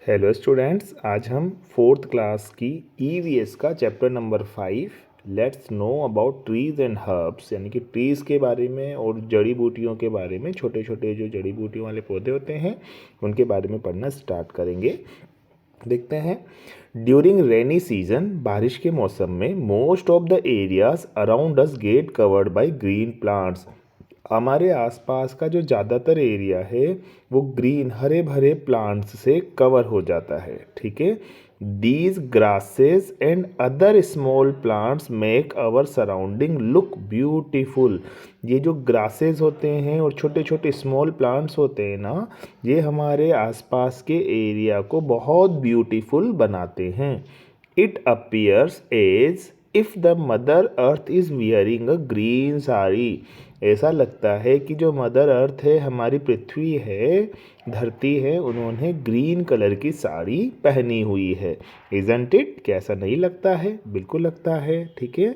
Hello students, आज हम fourth class की ईवीएस का chapter number 5 let's know about trees and herbs यानी कि ट्रीज़ के बारे में और जड़ी बूटियों के बारे में, छोटे छोटे जो जड़ी बूटियों वाले पौधे होते हैं उनके बारे में पढ़ना स्टार्ट करेंगे। देखते हैं। ड्यूरिंग रेनी सीजन, बारिश के मौसम में most of the areas around us get covered by green plants. हमारे आसपास का जो ज़्यादातर एरिया है वो ग्रीन हरे भरे प्लांट्स से कवर हो जाता है। ठीक है। These grasses and other small plants make our surrounding look beautiful. ये जो ग्रासेस होते हैं और छोटे छोटे स्मॉल प्लांट्स होते हैं ना, ये हमारे आसपास के एरिया को बहुत ब्यूटीफुल बनाते हैं। It appears as if the mother earth is wearing a green sari. ऐसा लगता है कि जो मदर अर्थ है, हमारी पृथ्वी है, धरती है, उन्होंने ग्रीन कलर की साड़ी पहनी हुई है। Isn't it? कैसा नहीं लगता है? बिल्कुल लगता है। ठीक है।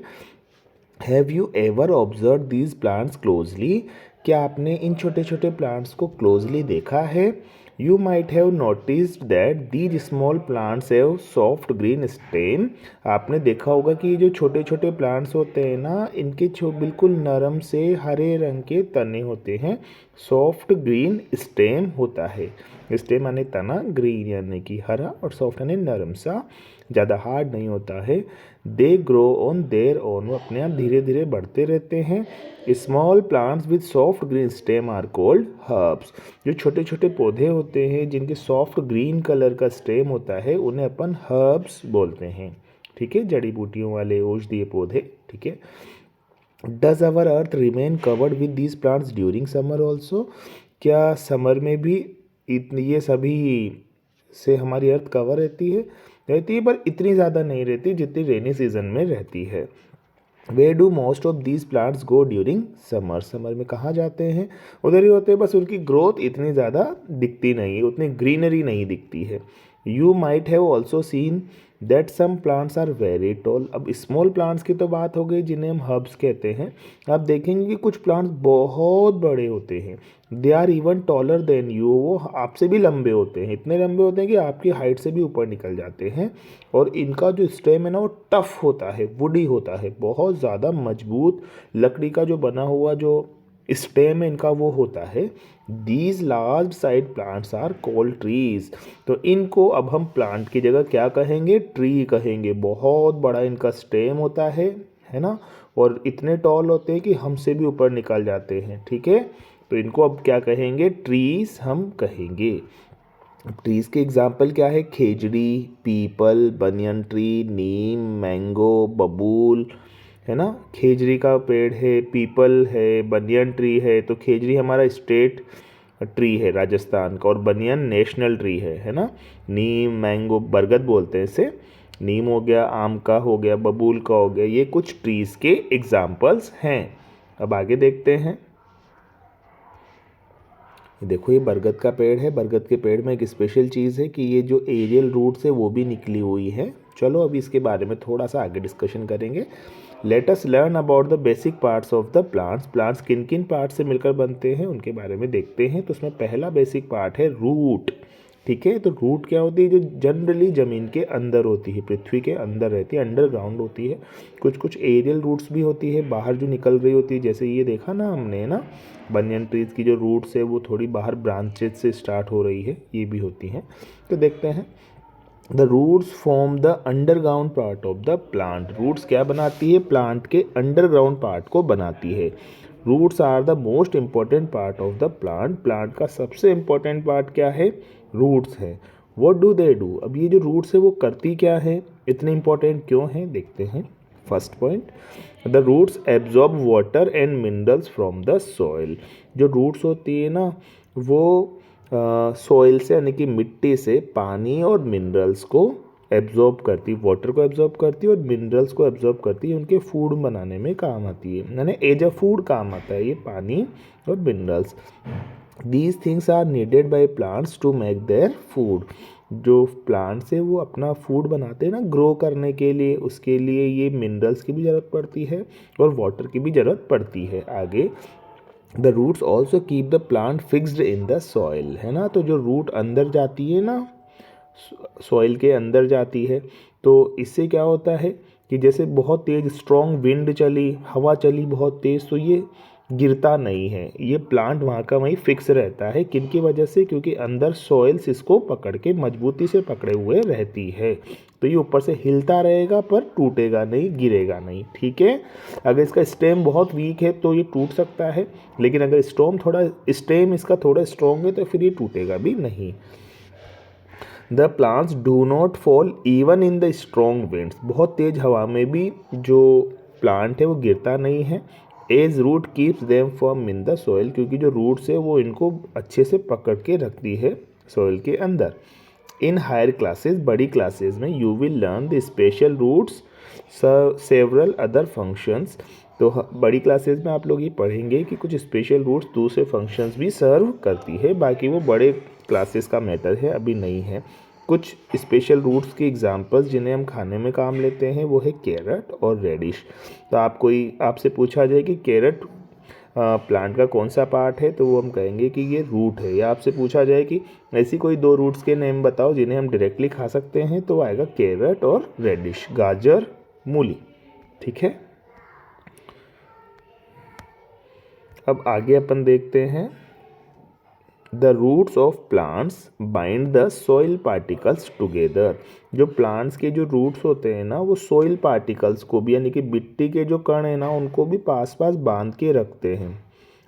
Have you ever observe these plants closely? क्या आपने इन छोटे छोटे प्लांट्स को क्लोजली देखा है? You might have noticed that these small plants have soft green stem. आपने देखा होगा कि ये जो छोटे छोटे प्लांट्स होते हैं ना, इनके बिल्कुल नरम से हरे रंग के तने होते हैं। सॉफ्ट ग्रीन स्टेम होता है। स्टेम यानी तना, ग्रीन यानी कि हरा, और सॉफ्ट यानी नरम सा, ज़्यादा हार्ड नहीं होता है। They grow on their own, वो अपने आप धीरे धीरे बढ़ते रहते हैं। Small plants with soft green stem are called herbs. जो छोटे छोटे पौधे होते हैं जिनके सॉफ्ट ग्रीन कलर का स्टेम होता है, उन्हें अपन हर्ब्स बोलते हैं। ठीक है। जड़ी बूटियों वाले औषधीय पौधे। ठीक है। Does our earth remain covered with these plants during summer also? क्या समर में भी इतनी ये सभी से हमारी अर्थ कवर रहती है पर इतनी ज़्यादा नहीं रहती जितनी रेनी सीजन में रहती है। Where do most of these plants go during summer? Summer में कहाँ जाते हैं? उधर ही होते हैं, बस उनकी ग्रोथ इतनी ज़्यादा दिखती नहीं है, उतनी ग्रीनरी नहीं दिखती है। You might have also seen that some plants are very tall. अब स्मॉल प्लांट्स की तो बात हो गई जिन्हें हम हर्ब्स कहते हैं। आप देखेंगे कि कुछ प्लांट्स बहुत बड़े होते हैं। They are even taller than you, वो आपसे भी लंबे होते हैं, इतने लंबे होते हैं कि आपकी हाइट से भी ऊपर निकल जाते हैं। और इनका जो स्टेम है ना, वो टफ होता है, वुडी होता है, बहुत ज़्यादा मजबूत लकड़ी का जो बना हुआ जो स्टेम है इनका वो होता है। These large side plants are called trees. तो इनको अब हम प्लांट की जगह क्या कहेंगे? ट्री कहेंगे। बहुत बड़ा इनका स्टेम होता है ना, और इतने टॉल होते हैं कि हमसे भी ऊपर निकल जाते हैं। ठीक है। तो इनको अब क्या कहेंगे? ट्रीज हम कहेंगे। ट्रीज़ के एग्जाम्पल क्या है? खेजड़ी, पीपल, बनियन ट्री, नीम, मैंगो, बबूल, है ना। खेजड़ी का पेड़ है, पीपल है, बनियन ट्री है। तो खेजड़ी हमारा स्टेट ट्री है राजस्थान का, और बनियन नेशनल ट्री है ना। नीम, मैंगो, बरगद बोलते हैं इसे। नीम हो गया, आम का हो गया, बबूल का हो गया। ये कुछ ट्रीज़ के एग्जाम्पल्स हैं। अब आगे देखते हैं। देखो, ये बरगद का पेड़ है। बरगद के पेड़ में एक स्पेशल चीज़ है कि ये जो एरियल रूट्स है वो भी निकली हुई है। चलो अभी इसके बारे में थोड़ा सा आगे डिस्कशन करेंगे। Let us learn about the basic parts of the plants. Plants किन किन पार्ट से मिलकर बनते हैं उनके बारे में देखते हैं। तो उसमें पहला बेसिक पार्ट है रूट। ठीक है। तो रूट क्या होती है? जो जनरली ज़मीन के अंदर होती है, पृथ्वी के अंदर रहती है, अंडरग्राउंड होती है। कुछ कुछ एरियल रूट्स भी होती है, बाहर जो निकल रही होती है, जैसे ये देखा ना हमने, है ना, बनियन ट्रीज की जो रूट्स है वो थोड़ी बाहर ब्रांचेज से स्टार्ट हो रही है, ये भी होती हैं। तो देखते हैं। The roots form the underground part of the plant. Roots क्या बनाती है? प्लांट के अंडरग्राउंड पार्ट को बनाती है। Roots are the most important part of the plant. Plant का सबसे इम्पॉर्टेंट पार्ट क्या है? रूट्स है। What do they do? अब ये जो रूट्स है वो करती क्या है, इतने इम्पॉर्टेंट क्यों है, देखते हैं। First point, the roots absorb water and minerals from the soil. जो रूट्स होती है ना, वो सॉइल से यानी कि मिट्टी से पानी और मिनरल्स को एब्जॉर्ब करती, वाटर को एब्जॉर्ब करती है और मिनरल्स को एब्जॉर्ब करती है, उनके फूड बनाने में काम आती है, यानी एज अ फूड काम आता है ये पानी और minerals. These things are needed by plants to make their food. जो प्लांट्स है वो अपना फूड बनाते हैं ना ग्रो करने के लिए, उसके लिए ये मिनरल्स की भी ज़रूरत पड़ती है और वाटर की भी ज़रूरत पड़ती है। आगे, the roots also keep the plant fixed in the soil, है ना। तो जो रूट अंदर जाती है ना सॉइल के अंदर जाती है। तो इससे क्या होता है कि जैसे बहुत तेज़ स्ट्रॉन्ग विंड चली, हवा चली बहुत तेज़, तो ये गिरता नहीं है, ये प्लांट वहाँ का वहीं फिक्स रहता है। किन की वजह से? क्योंकि अंदर सॉइल्स इसको पकड़ के मजबूती से पकड़े हुए रहती है। तो ये ऊपर से हिलता रहेगा पर टूटेगा नहीं, गिरेगा नहीं, ठीक है। अगर इसका स्टेम बहुत वीक है तो ये टूट सकता है, लेकिन अगर स्टेम इसका थोड़ा स्ट्रॉन्ग है तो फिर ये टूटेगा भी नहीं। The plants do not fall even in the strong winds, बहुत तेज हवा में भी जो प्लांट है वो गिरता नहीं है। As root keeps them firm in the soil, क्योंकि जो रूट्स है वो इनको अच्छे से पकड़ के रखती है सॉइल के अंदर। इन हायर क्लासेस, बड़ी क्लासेस में, you will learn the special roots several other functions. तो बड़ी क्लासेस में आप लोग ये पढ़ेंगे कि कुछ स्पेशल रूट्स दूसरे फंक्शंस भी सर्व करती है, बाकी वो बड़े क्लासेस का मैटर है, अभी नहीं है। कुछ स्पेशल रूट्स के एग्जांपल्स जिन्हें हम खाने में काम लेते हैं वो है कैरेट और रेडिश। तो आपसे पूछा जाए कि कैरेट प्लांट का कौन सा पार्ट है, तो वो हम कहेंगे कि ये रूट है। या आपसे पूछा जाए कि ऐसी कोई 2 रूट्स के नेम बताओ जिन्हें हम डायरेक्टली खा सकते हैं, तो आएगा कैरेट और रेडिश, गाजर, मूली, ठीक है। अब आगे अपन देखते हैं, the roots of plants bind the soil particles together. जो प्लांट्स के जो रूट्स होते हैं ना, वो सॉइल पार्टिकल्स को भी, यानी कि मिट्टी के जो कण है ना, उनको भी पास पास बांध के रखते हैं,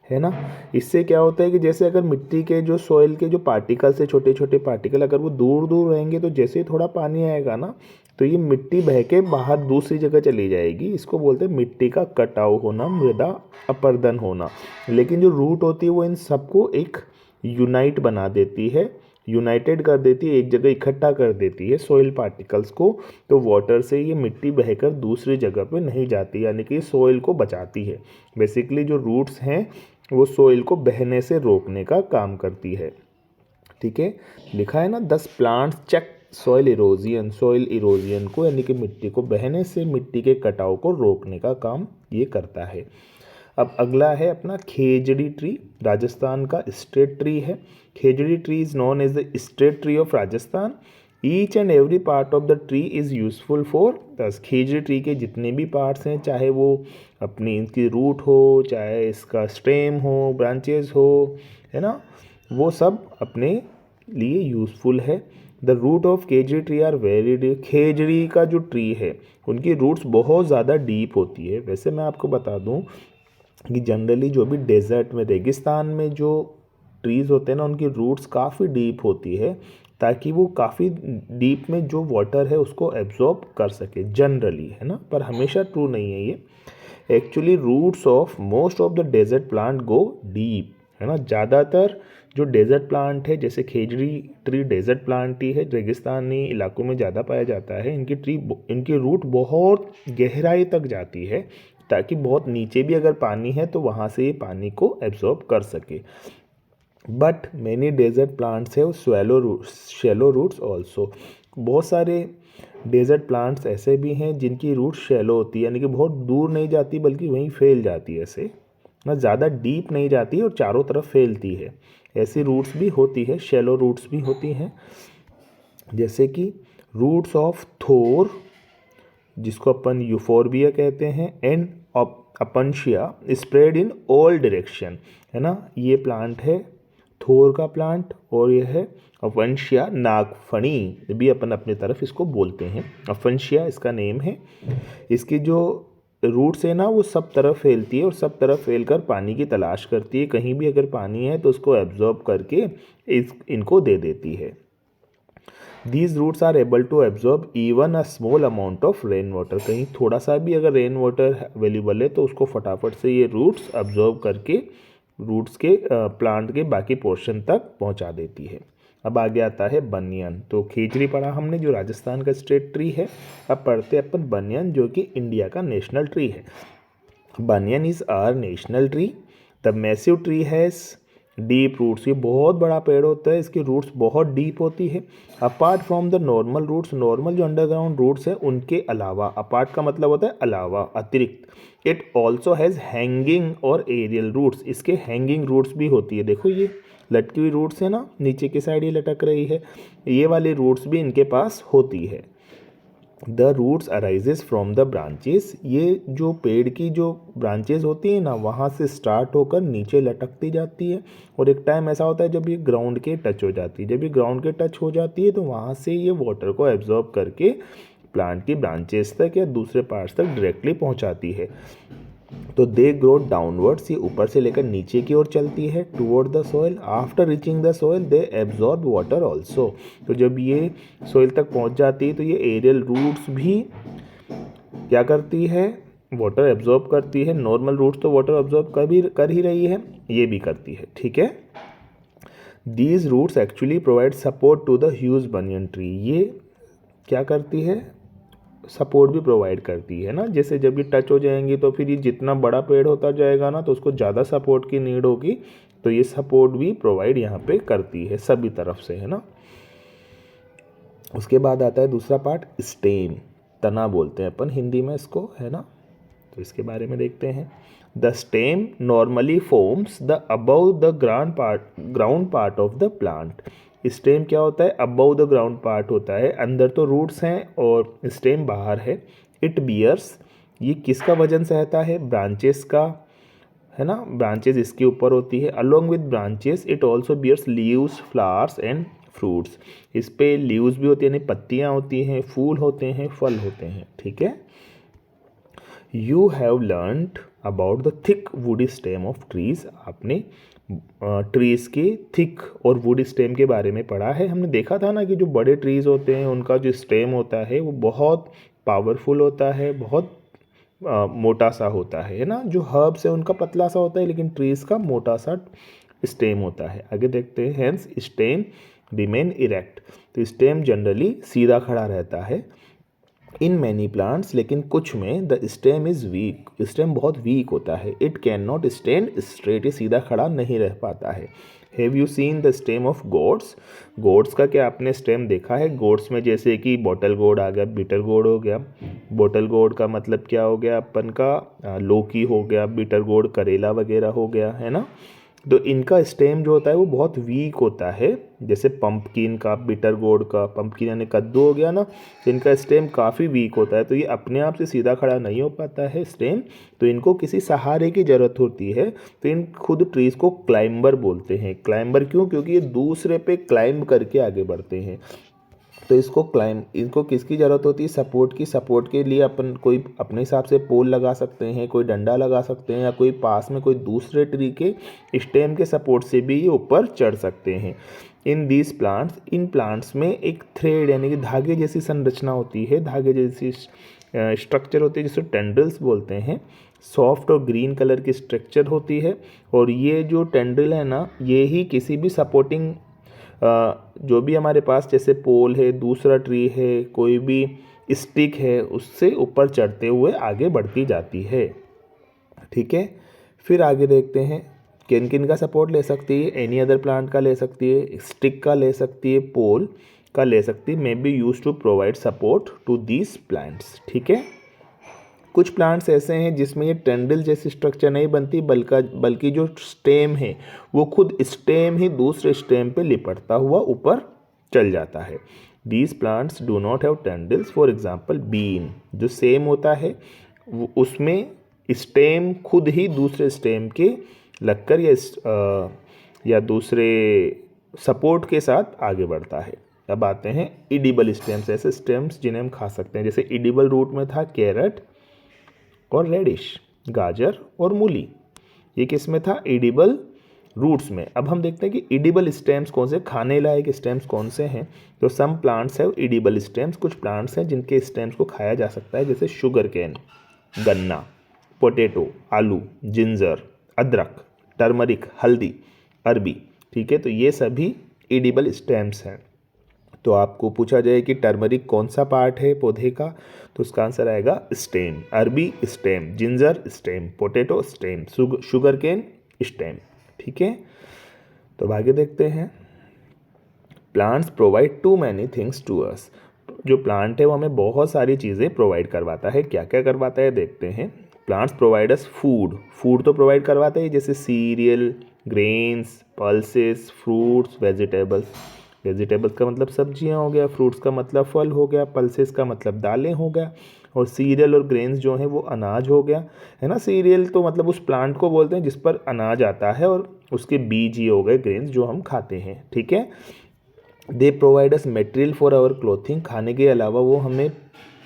है ना। इससे क्या होता है कि जैसे अगर मिट्टी के जो सॉइल के जो पार्टिकल्स है, छोटे छोटे पार्टिकल, अगर वो दूर दूर रहेंगे तो जैसे ही थोड़ा पानी आएगा ना, तो ये मिट्टी बह के बाहर दूसरी जगह चली जाएगी। इसको बोलते हैं मिट्टी का कटाव होना, मृदा अपरदन होना। लेकिन जो रूट होती है वो इन सबको एक यूनाइट बना देती है, यूनाइटेड कर देती है, एक जगह इकट्ठा कर देती है सॉइल पार्टिकल्स को। तो वाटर से ये मिट्टी बहकर दूसरी जगह पे नहीं जाती, यानी कि सॉइल को बचाती है। बेसिकली जो रूट्स हैं वो सॉइल को बहने से रोकने का काम करती है, ठीक है। लिखा है ना 10 प्लांट्स चेक सॉइल इरोजियन को, यानी कि मिट्टी को बहने से, मिट्टी के कटाव को रोकने का काम ये करता है। अब अगला है अपना खेजड़ी ट्री, राजस्थान का स्टेट ट्री है। Khejri tree is known as the state tree of Rajasthan. Each and every part of the tree is useful for दस। खेजड़ी ट्री के जितने भी पार्ट्स हैं, चाहे वो अपनी इनकी रूट हो, चाहे इसका स्टेम हो, ब्रांचेस हो, है ना, वो सब अपने लिए यूजफुल है। The root of khejri tree are very deep. Khejri का जो ट्री है उनकी रूट्स बहुत ज़्यादा डीप होती है। वैसे मैं आपको बता दूं कि जनरली जो भी डेजर्ट में, रेगिस्तान में जो ट्रीज़ होते हैं ना, उनकी रूट्स काफ़ी डीप होती है, ताकि वो काफ़ी डीप में जो वाटर है उसको एब्जॉर्ब कर सके, जनरली, है ना। पर हमेशा ट्रू नहीं है ये। Actually roots of most of the desert plant go deep, है ना। ज़्यादातर जो डेजर्ट प्लांट है, जैसे खेजड़ी ट्री डेजर्ट प्लांट ही है, रेगिस्तानी इलाकों में ज़्यादा पाया जाता है। इनकी रूट बहुत गहराई तक जाती है, ताकि बहुत नीचे भी अगर पानी है तो वहाँ से ये पानी को एब्जॉर्ब कर सके। बट मैनी डेजर्ट प्लांट्स है शैलो रूट्स ऑल्सो। बहुत सारे डेजर्ट प्लांट्स ऐसे भी हैं जिनकी रूट शैलो होती है, यानी कि बहुत दूर नहीं जाती बल्कि वहीं फैल जाती है, ऐसे ना, ज़्यादा डीप नहीं जाती और चारों तरफ फैलती है। ऐसी रूट्स भी होती है, शैलो रूट्स भी होती हैं, जैसे कि रूट्स ऑफ थोर, जिसको अपन यूफोरबिया कहते हैं, and opuntia spread in all direction, है ना। ये प्लांट है थोर का प्लांट, और यह है अपनशिया नागफनी, भी अपन अपने तरफ इसको बोलते हैं। अपनशिया इसका नेम है। इसकी जो रूट्स है ना वो सब तरफ फैलती है और सब तरफ फैलकर पानी की तलाश करती है। कहीं भी अगर पानी है तो उसको एब्जॉर्ब करके इनको दे देती है। These roots are able to absorb even a small amount of rain water। कहीं थोड़ा सा भी अगर रेन वाटर अवेलेबल है तो उसको फटाफट से ये रूट्स अब्जॉर्ब करके रूट्स के प्लांट के बाकी पोर्शन तक पहुंचा देती है। अब आगे आता है बनियन। तो खेजड़ी पढ़ा हमने, जो राजस्थान का स्टेट ट्री है। अब पढ़ते हैं अपन बनियन, जो कि इंडिया का नेशनल ट्री है। Banyan is our national tree. The massive tree has deep roots. ये बहुत बड़ा पेड़ होता है, इसकी रूट्स बहुत डीप होती है। Apart from the normal roots, normal जो अंडरग्राउंड रूट्स है उनके अलावा, अपार्ट का मतलब होता है अलावा, अतिरिक्त। इट ऑल्सो हैज़ हैंगिंग और एरियल रूट्स। इसके हैंगिंग रूट्स भी होती है। देखो ये लटकी हुई रूट्स है ना, नीचे की साइड ये लटक रही है, ये वाली रूट्स भी इनके पास होती है। The roots arises from the branches, ये जो पेड़ की जो ब्रांचेस होती हैं ना, वहाँ से स्टार्ट होकर नीचे लटकती जाती है, और एक टाइम ऐसा होता है जब ये ग्राउंड के टच हो जाती है। जब ये ग्राउंड के टच हो जाती है तो वहाँ से ये वाटर को एब्जॉर्ब करके प्लांट की ब्रांचेस तक या दूसरे पार्ट्स तक डायरेक्टली पहुँचाती है। तो दे ग्रो डाउनवर्ड्स, ये ऊपर से लेकर नीचे की ओर चलती है, toward the soil. After reaching the soil they absorb water also, तो जब ये सॉइल तक पहुंच जाती है तो ये एरियल रूट्स भी क्या करती है, वाटर एब्जॉर्ब करती है। नॉर्मल रूट्स तो वाटर एब्जॉर्ब कर ही रही है, ये भी करती है, ठीक है। These roots actually provide support to the huge banyan tree, ये क्या करती है, सपोर्ट भी प्रोवाइड करती है ना। जैसे जब ये टच हो जाएंगी तो फिर ये जितना बड़ा पेड़ होता जाएगा ना तो उसको ज़्यादा सपोर्ट की नीड होगी, तो ये सपोर्ट भी प्रोवाइड यहाँ पे करती है सभी तरफ से, है ना। उसके बाद आता है दूसरा पार्ट, स्टेम, तना बोलते हैं अपन हिंदी में इसको, है ना। तो इसके बारे में देखते हैं। The stem normally forms the above the ground part of the plant. Stem क्या होता है, अबव द ग्राउंड पार्ट होता है, अंदर तो रूट्स हैं और स्टेम बाहर है। इट बियर्स, ये किसका वजन सहता है, ब्रांचेस का, है ना, ब्रांचेस इसके ऊपर होती है। Along with branches it also bears leaves, flowers and fruits, इस पे लीव्स भी होती है यानी पत्तियाँ होती हैं, फूल होते हैं, फल होते हैं, ठीक है। You have learned about the thick woody stem of trees, आपने ट्रीज के थिक और वुड स्टेम के बारे में पढ़ा है। हमने देखा था ना कि जो बड़े ट्रीज होते हैं उनका जो स्टेम होता है वो बहुत पावरफुल होता है, बहुत मोटा सा होता है ना। जो हर्ब्स है उनका पतला सा होता है, लेकिन ट्रीज का मोटा सा स्टेम होता है। आगे देखते हैं, हेंस स्टेम रिमेन इरेक्ट, तो स्टेम जनरली सीधा खड़ा रहता है। इन मैनी प्लांट्स, लेकिन कुछ में the stem is weak, stem बहुत वीक होता है। It can not stand straight, ये सीधा खड़ा नहीं रह पाता है। Have you seen the stem of gourds, gourds का क्या आपने स्टेम देखा है। गोड्स में जैसे कि बॉटल गोड आ गया, बिटर गोड हो गया। बॉटल गोड का मतलब क्या हो गया अपन का, लौकी हो गया, बिटर गोड करेला वगैरह हो गया, है ना। तो इनका स्टेम जो होता है वो बहुत वीक होता है। जैसे पंपकिन का, बिटर गोड का, पंपकिन यानी कद्दू हो गया ना, तो इनका स्टेम काफ़ी वीक होता है, तो ये अपने आप से सीधा खड़ा नहीं हो पाता है स्टेम, तो इनको किसी सहारे की ज़रूरत होती है। तो इन खुद ट्रीज़ को क्लाइंबर बोलते हैं। क्लाइंबर क्यों, क्योंकि ये दूसरे पे क्लाइंब करके आगे बढ़ते हैं। तो इनको किसकी ज़रूरत होती है, सपोर्ट की। सपोर्ट के लिए अपन कोई अपने हिसाब से पोल लगा सकते हैं, कोई डंडा लगा सकते हैं, या कोई पास में कोई दूसरे ट्री के स्टेम के सपोर्ट से भी ये ऊपर चढ़ सकते हैं। In these plants, in plants में एक थ्रेड यानी कि धागे जैसी संरचना होती है, धागे जैसी स्ट्रक्चर होती है, जिसे टेंड्रिल्स बोलते हैं। सॉफ्ट और ग्रीन कलर की स्ट्रक्चर होती है, और ये जो टेंड्रिल है ना, ये ही किसी भी सपोर्टिंग जो भी हमारे पास जैसे पोल है, दूसरा ट्री है, कोई भी स्टिक है, उससे ऊपर चढ़ते हुए आगे बढ़ती जाती है, ठीक है। फिर आगे देखते हैं किन किन का सपोर्ट ले सकती है। एनी अदर प्लांट का ले सकती है, स्टिक का ले सकती है, पोल का ले सकती है। May be use to provide support to these plants, ठीक है। कुछ प्लांट्स ऐसे हैं जिसमें ये टेंडल जैसी स्ट्रक्चर नहीं बनती, बल्कि जो स्टेम है वो खुद स्टेम ही दूसरे स्टेम पे लिपटता हुआ ऊपर चल जाता है। These plants do not have tendrils. For example bean, जो सेम होता है उसमें स्टेम खुद ही दूसरे स्टेम के लगकर या दूसरे सपोर्ट के साथ आगे बढ़ता है। अब आते हैं इडिबल स्टेम्स, ऐसे स्टेम्स जिन्हें हम खा सकते हैं। जैसे इडिबल रूट में था कैरेट और रेडिश, गाजर और मूली, ये किस में था, एडिबल रूट्स में। अब हम देखते हैं कि एडिबल स्टेम्स कौन से, खाने लायक स्टेम्स कौन से हैं। तो some plants have edible stems, कुछ प्लांट्स हैं जिनके स्टेम्स को खाया जा सकता है, जैसे शुगर कैन, गन्ना, पोटैटो, आलू, जिंजर, अदरक, टर्मरिक, हल्दी, अरबी, ठीक है। तो ये सभी एडिबल स्टेम्स हैं। तो आपको पूछा जाए कि टर्मरिक कौन सा पार्ट है पौधे का, तो उसका आंसर आएगा स्टेम। अरबी stem, ginger stem, potato stem, sugar cane stem, ठीक है। तो आगे देखते हैं, plants provide to many things to us. जो प्लांट है वो हमें बहुत सारी चीज़ें प्रोवाइड करवाता है। क्या क्या करवाता है देखते हैं। Plants provide us food, food तो प्रोवाइड करवाते हैं, जैसे serial, grains, pulses, fruits, vegetables. Vegetables का मतलब सब्जियां हो गया, फ्रूट्स का मतलब फल हो गया, पल्सेस का मतलब दालें हो गया, और सीरियल और ग्रेन्स जो हैं वो अनाज हो गया, है ना। सीरियल तो मतलब उस प्लांट को बोलते हैं जिस पर अनाज आता है, और उसके बीज ये हो गए ग्रेन्स जो हम खाते हैं, ठीक है। They provide us material for our clothing. खाने के अलावा वो हमें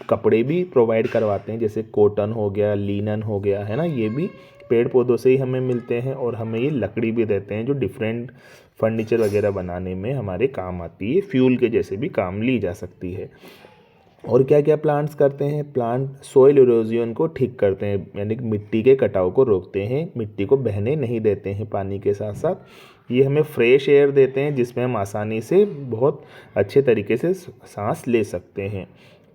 कपड़े भी प्रोवाइड करवाते हैं, जैसे कॉटन हो गया, लीनन हो गया, है ना। ये भी पेड़ पौधों से ही हमें मिलते हैं, और हमें ये लकड़ी भी देते हैं जो डिफरेंट फर्नीचर वगैरह बनाने में हमारे काम आती है, फ्यूल के जैसे भी काम ली जा सकती है। और क्या क्या प्लांट्स करते हैं? प्लांट सॉइल इरोजन को ठीक करते हैं, यानी कि मिट्टी के कटाव को रोकते हैं, मिट्टी को बहने नहीं देते हैं पानी के साथ साथ। ये हमें फ्रेश एयर देते हैं जिसमें हम आसानी से बहुत अच्छे तरीके से सांस ले सकते हैं।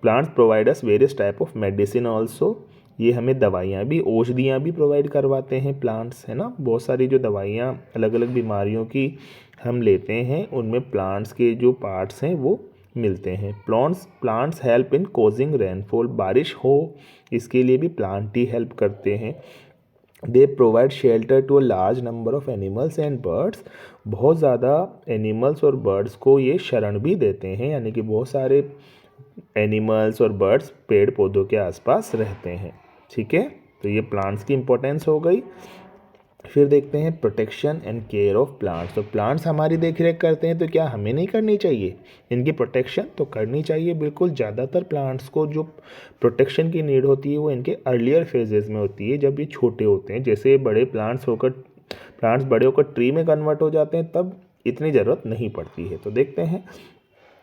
Plants provide us various type of medicine also. ये हमें दवाइयाँ भी, औषधियाँ भी प्रोवाइड करवाते हैं प्लांट्स, है ना। बहुत सारी जो दवाइयाँ अलग अलग बीमारियों की हम लेते हैं उनमें प्लांट्स के जो पार्ट्स हैं वो मिलते हैं। Plants help in causing rainfall. बारिश हो इसके लिए भी प्लांट ही हेल्प करते हैं। They provide shelter to a large number of animals and birds. बहुत ज़्यादा एनिमल्स और बर्ड्स को ये शरण भी देते हैं, यानी कि बहुत सारे एनिमल्स और बर्ड्स पेड़ पौधों के आसपास रहते हैं, ठीक है। तो ये प्लांट्स की इंपॉर्टेंस हो गई। फिर देखते हैं protection and care of plants. तो प्लांट्स हमारी देख रेख करते हैं, तो क्या हमें नहीं करनी चाहिए? इनकी प्रोटेक्शन तो करनी चाहिए बिल्कुल। ज़्यादातर प्लांट्स को जो प्रोटेक्शन की नीड होती है वो इनके अर्लियर फेजेस में होती है, जब ये छोटे होते हैं। जैसे बड़े प्लांट्स बड़े होकर ट्री में कन्वर्ट हो जाते हैं तब इतनी ज़रूरत नहीं पड़ती है। तो देखते हैं,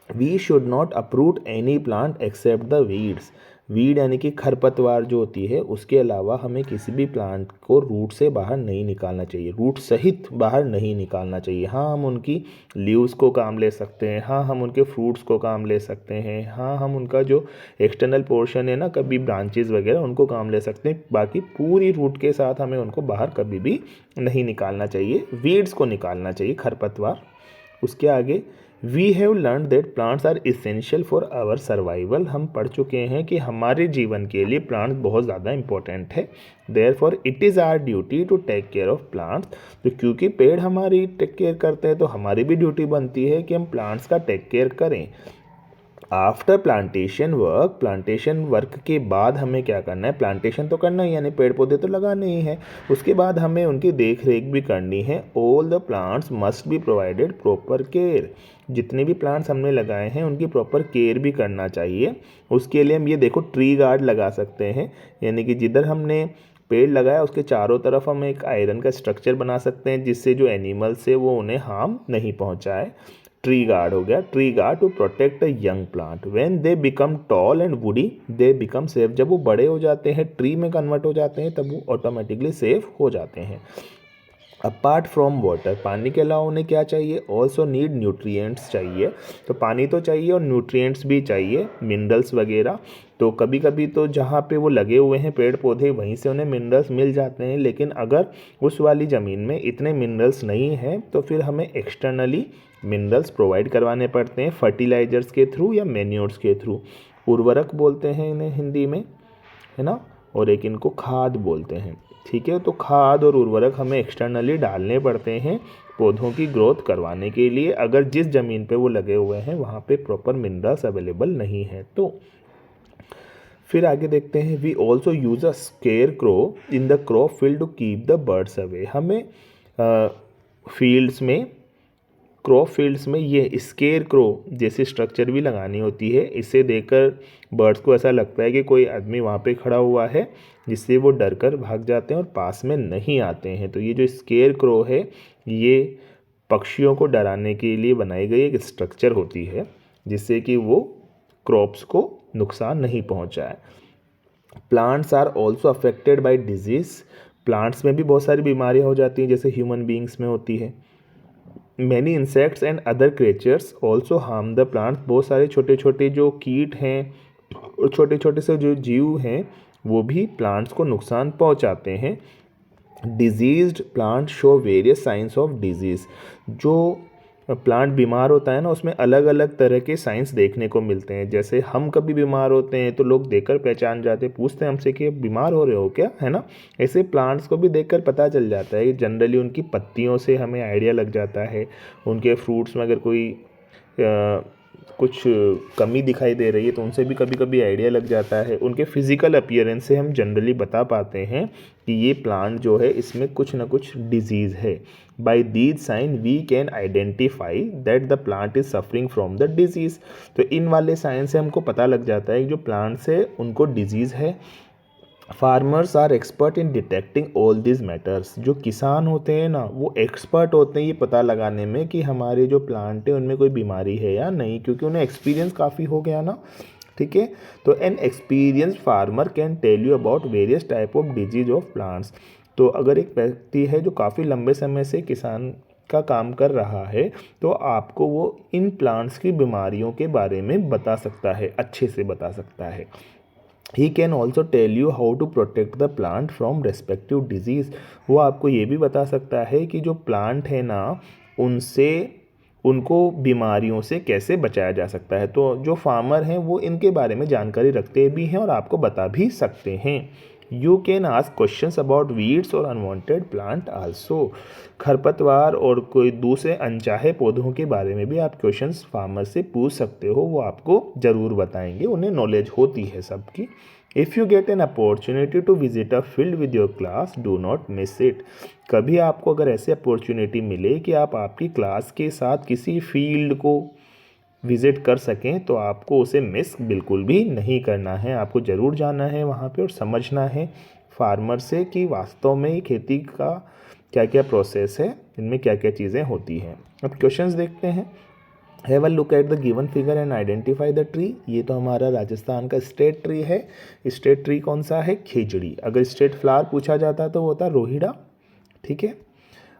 we should not uproot any plant except the weeds. Weed यानी कि खरपतवार जो होती है, उसके अलावा हमें किसी भी प्लांट को रूट से बाहर नहीं निकालना चाहिए, रूट सहित बाहर नहीं निकालना चाहिए। हाँ, हम उनकी लीव्स को काम ले सकते हैं, हाँ हम उनके फ्रूट्स को काम ले सकते हैं, हाँ हम उनका जो एक्सटर्नल पोर्शन है ना, कभी ब्रांचेस वगैरह, उनको काम ले सकते हैं। बाकी पूरी रूट के साथ हमें उनको बाहर कभी भी नहीं निकालना चाहिए, वीड्स को निकालना चाहिए, खरपतवार। उसके आगे, we have learn that plants are essential for our survival. हम पढ़ चुके हैं कि हमारे जीवन के लिए प्लांट्स बहुत ज़्यादा इंपॉर्टेंट है। Therefore it is our duty to take care of plants. तो क्योंकि पेड़ हमारी टेक केयर करते हैं, तो हमारी भी ड्यूटी बनती है कि हम प्लांट्स का टेक केयर करें। आफ्टर प्लांटेशन वर्क के बाद हमें क्या करना है? प्लांटेशन तो करना ही, यानी पेड़ पौधे तो लगाने ही हैं, उसके बाद हमें उनकी देख रेख भी करनी है। All the plants must be provided proper care. जितने भी प्लांट्स हमने लगाए हैं उनकी प्रॉपर केयर भी करना चाहिए। उसके लिए हम ये देखो ट्री गार्ड लगा सकते हैं, यानी कि जिधर हमने पेड़ लगाया उसके चारों तरफ हम एक आयरन का स्ट्रक्चर बना सकते हैं, जिससे जो एनिमल्स है वो उन्हें हार्म नहीं पहुंचाए। ट्री गार्ड हो गया, tree guard to protect a young plant. When they become tall and woody they become safe. जब वो बड़े हो जाते हैं, ट्री में कन्वर्ट हो जाते हैं, तब वो ऑटोमेटिकली सेफ हो जाते हैं। अपार्ट फ्रॉम वाटर, पानी के अलावा उन्हें क्या चाहिए? ऑल्सो नीड न्यूट्रिएंट्स चाहिए। तो पानी तो चाहिए और न्यूट्रिएंट्स भी चाहिए, मिनरल्स वगैरह। तो कभी कभी तो जहाँ पे वो लगे हुए हैं पेड़ पौधे वहीं से उन्हें मिनरल्स मिल जाते हैं, लेकिन अगर उस वाली ज़मीन में इतने मिनरल्स नहीं हैं तो फिर हमें एक्सटर्नली मिनरल्स प्रोवाइड करवाने पड़ते हैं, फर्टिलाइजर्स के थ्रू या मैन्योर्स के थ्रू। उर्वरक बोलते हैं इन्हें हिंदी में, है ना, और एक इनको खाद बोलते हैं, ठीक है। तो खाद और उर्वरक हमें एक्सटर्नली डालने पड़ते हैं पौधों की ग्रोथ करवाने के लिए, अगर जिस ज़मीन पे वो लगे हुए हैं वहाँ पे प्रॉपर मिनरल्स अवेलेबल नहीं है तो। फिर आगे देखते हैं, we also use a scarecrow in the crop field to keep the birds away. हमें फील्ड्स में, क्रॉप फील्ड्स में ये स्केयर क्रो जैसी स्ट्रक्चर भी लगानी होती है। इसे देखकर बर्ड्स को ऐसा लगता है कि कोई आदमी वहाँ पे खड़ा हुआ है, जिससे वो डर कर भाग जाते हैं और पास में नहीं आते हैं। तो ये जो स्केयर क्रो है ये पक्षियों को डराने के लिए बनाई गई एक स्ट्रक्चर होती है, जिससे कि वो क्रॉप्स को नुकसान नहीं पहुँचाए। Plants are also affected by disease. Plants में भी बहुत सारी बीमारियाँ हो जाती हैं, जैसे ह्यूमन बींग्स में होती है। Many insects and other creatures also harm the plants. बहुत सारे छोटे छोटे जो कीट हैं और छोटे छोटे से जो जीव हैं वो भी प्लांट्स को नुकसान पहुंचाते हैं। Diseased plant show various science of disease. जो प्लांट बीमार होता है ना, उसमें अलग अलग तरह के साइंस देखने को मिलते हैं। जैसे हम कभी बीमार होते हैं तो लोग देखकर पहचान जाते हैं, पूछते हैं हमसे कि बीमार हो रहे हो क्या, है ना। ऐसे प्लांट्स को भी देखकर पता चल जाता है। जनरली उनकी पत्तियों से हमें आइडिया लग जाता है। उनके फ्रूट्स में अगर कोई कुछ कमी दिखाई दे रही है तो उनसे भी कभी कभी आइडिया लग जाता है। उनके फिजिकल अपीयरेंस से हम जनरली बता पाते हैं कि ये प्लांट जो है इसमें कुछ ना कुछ डिजीज़ है। By these sign we can identify that the plant is suffering from the disease. तो इन वाले साइन से हमको पता लग जाता है कि जो प्लांट्स है उनको डिजीज़ है। Farmers are expert in detecting all this matters. जो किसान होते हैं ना वो एक्सपर्ट होते हैं ये पता लगाने में कि हमारे जो प्लांट है उनमें कोई बीमारी है या नहीं, क्योंकि उन्हें एक्सपीरियंस काफ़ी हो गया ना। ठीक है, तो an experience farmer can tell you about various type of disease of plants. तो अगर एक व्यक्ति है जो काफ़ी लंबे समय से किसान का काम कर रहा है तो आपको वो इन प्लांट्स की बीमारियों के बारे में बता सकता है, अच्छे से बता सकता है। He can also tell you how to protect the plant from respective disease. वो आपको ये भी बता सकता है कि जो प्लांट है ना उनसे उनको बीमारियों से कैसे बचाया जा सकता है। तो जो फार्मर हैं वो इनके बारे में जानकारी रखते भी हैं और आपको बता भी सकते हैं। You can ask questions about weeds और अनवांटेड प्लांट आल्सो। खरपतवार और कोई दूसरे अनचाहे पौधों के बारे में भी आप क्वेश्चंस फार्मर से पूछ सकते हो, वो आपको ज़रूर बताएंगे, उन्हें नॉलेज होती है सबकी। If you get an opportunity to visit a field with your class do not miss it. कभी आपको अगर ऐसी अपॉर्चुनिटी मिले कि आप आपकी क्लास के साथ किसी फील्ड को विज़िट कर सकें तो आपको उसे मिस बिल्कुल भी नहीं करना है। आपको ज़रूर जाना है वहाँ पे और समझना है फार्मर से कि वास्तव में खेती का क्या क्या प्रोसेस है, इनमें क्या क्या चीज़ें होती हैं। अब क्वेश्चंस देखते हैं। Have a look at the given figure and identify the tree. ये तो हमारा राजस्थान का स्टेट ट्री है। स्टेट ट्री कौन सा है? खेजड़ी। अगर स्टेट फ्लावर पूछा जाता तो वो होता रोहिड़ा। ठीक है,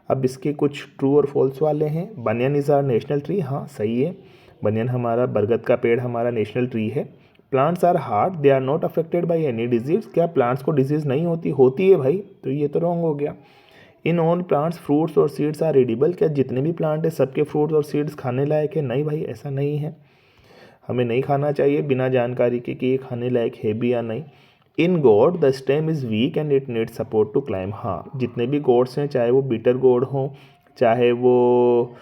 अब इसके कुछ ट्रू और फॉल्स वाले हैं। Banyan is our national tree. हाँ सही है, बनियन हमारा बरगद का पेड़ हमारा नेशनल ट्री है। Plants are hard, they are not affected by any disease. क्या प्लांट्स को डिजीज़ नहीं होती? होती है भाई, तो ये तो रॉन्ग हो गया। इन ऑल प्लांट्स फ्रूट्स और सीड्स आर एडिबल। क्या जितने भी प्लांट है सबके फ्रूट्स और सीड्स खाने लायक है? नहीं भाई, ऐसा नहीं है, हमें नहीं खाना चाहिए बिना जानकारी के कि ये खाने लायक है भी या नहीं। In gourd the stem is weak and it need support to climb. हाँ, जितने भी गोड्स हैं, चाहे वो बीटर गोड हो, चाहे वो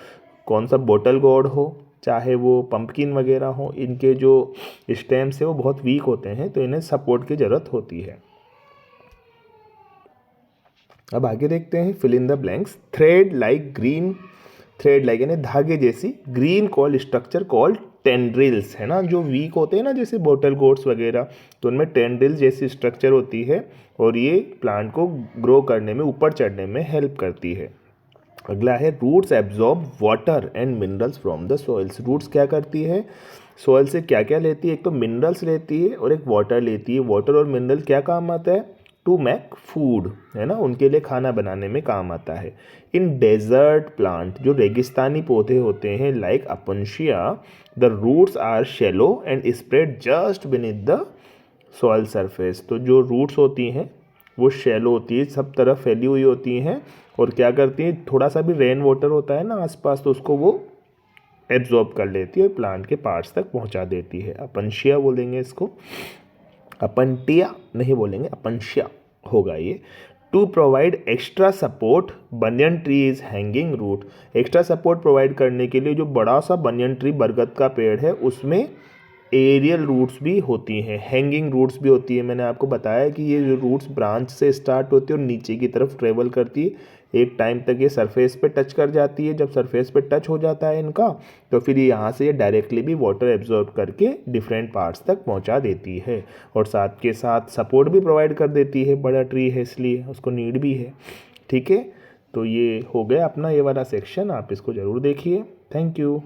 कौन सा बोटल गोड हो, चाहे वो पंपकिन वगैरह हो, इनके जो स्टेम्स है वो बहुत वीक होते हैं, तो इन्हें सपोर्ट की ज़रूरत होती है। अब आगे देखते हैं, fill in the blanks. Thread like green, thread like यानी धागे जैसी, green called structure called tendrils, है ना। जो वीक होते हैं ना जैसे बोटल गोड्स वगैरह, तो उनमें टेंड्रिल्स जैसी स्ट्रक्चर होती है और ये प्लांट को ग्रो करने में, ऊपर चढ़ने में हेल्प करती है। अगला है roots absorb water and minerals from the soils. Roots क्या करती है? सॉइल से क्या क्या लेती है? एक तो मिनरल्स लेती है और एक वाटर लेती है। वाटर और मिनरल क्या काम आता है? टू मेक फूड, है ना, उनके लिए खाना बनाने में काम आता है। इन डेजर्ट प्लांट, जो रेगिस्तानी पौधे होते हैं like opuntia, the roots are shallow and spread just beneath the soil surface. तो जो रूट्स होती हैं वो शैलो होती है, सब तरफ फैली हुई होती हैं और क्या करती हैं, थोड़ा सा भी रेन वाटर होता है ना आसपास तो उसको वो एब्जॉर्ब कर लेती है और प्लांट के पार्ट्स तक पहुंचा देती है। अपनशिया बोलेंगे इसको, अपनटिया नहीं बोलेंगे, अपनशिया होगा ये। To provide extra support banyan tree is hanging root. Extra support provide करने के लिए जो बड़ा सा बनियन ट्री बरगद का पेड़ है उसमें एरियल रूट्स भी होती हैं, हैंगिंग रूट्स भी होती है। मैंने आपको बताया कि ये जो रूट्स ब्रांच से स्टार्ट होती है और नीचे की तरफ ट्रेवल करती है, एक टाइम तक ये सरफेस पे टच कर जाती है। जब सरफेस पे टच हो जाता है इनका तो फिर ये यहाँ से ये डायरेक्टली भी वाटर एब्जॉर्ब करके डिफरेंट पार्ट्स तक पहुँचा देती है और साथ के साथ सपोर्ट भी प्रोवाइड कर देती है। बड़ा ट्री है इसलिए उसको नीड भी है। ठीक है, तो ये हो गया अपना ये वाला सेक्शन, आप इसको ज़रूर देखिए। Thank you.